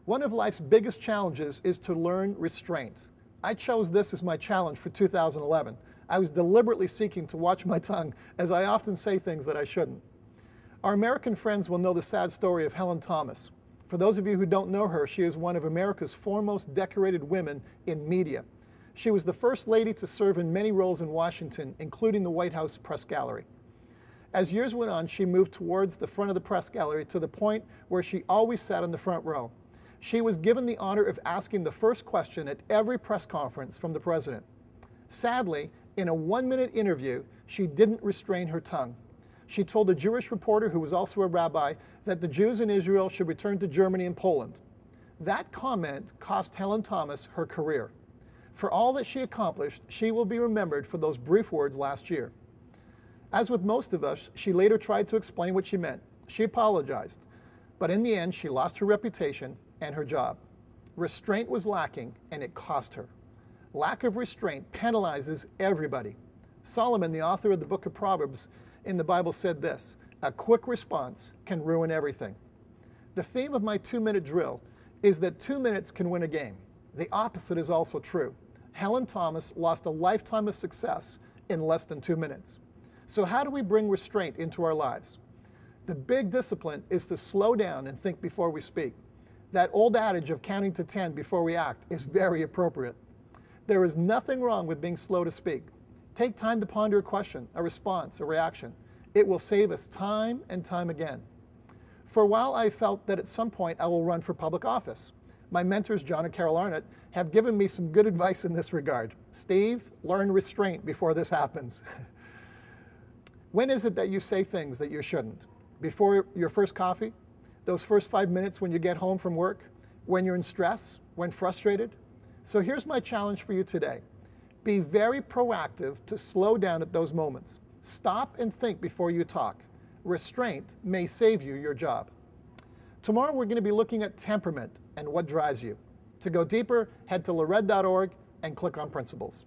One of life's biggest challenges is to learn restraint. I chose this as my challenge for 2011. I was deliberately seeking to watch my tongue, as I often say things that I shouldn't. Our American friends will know the sad story of Helen Thomas. For those of you who don't know her, she is one of America's foremost decorated women in media. She was the first lady to serve in many roles in Washington, including the White House press gallery. As years went on, she moved towards the front of the press gallery to the point where she always sat in the front row. She was given the honor of asking the first question at every press conference from the president. Sadly, in a one-minute interview, she didn't restrain her tongue. She told a Jewish reporter, who was also a rabbi, that the Jews in Israel should return to Germany and Poland. That comment cost Helen Thomas her career. For all that she accomplished, she will be remembered for those brief words last year. As with most of us, she later tried to explain what she meant. She apologized, but in the end, she lost her reputation and her job. Restraint was lacking, and it cost her. Lack of restraint penalizes everybody. Solomon, the author of the book of Proverbs in the Bible, said this: "A quick response can ruin everything." The theme of my 2-minute drill is that 2 minutes can win a game. The opposite is also true. Helen Thomas lost a lifetime of success in less than 2 minutes. So how do we bring restraint into our lives? The big discipline is to slow down and think before we speak. That old adage of counting to 10 before we act is very appropriate. There is nothing wrong with being slow to speak. Take time to ponder a question, a response, a reaction. It will save us time and time again. For a while, I felt that at some point I will run for public office. My mentors, John and Carol Arnott, have given me some good advice in this regard. Steve, learn restraint before this happens. When is it that you say things that you shouldn't? Before your first coffee? Those first 5 minutes when you get home from work? When you're in stress? When frustrated? So here's my challenge for you today. Be very proactive to slow down at those moments. Stop and think before you talk. Restraint may save you your job. Tomorrow we're going to be looking at temperament and what drives you. To go deeper, head to lored.org and click on Principles.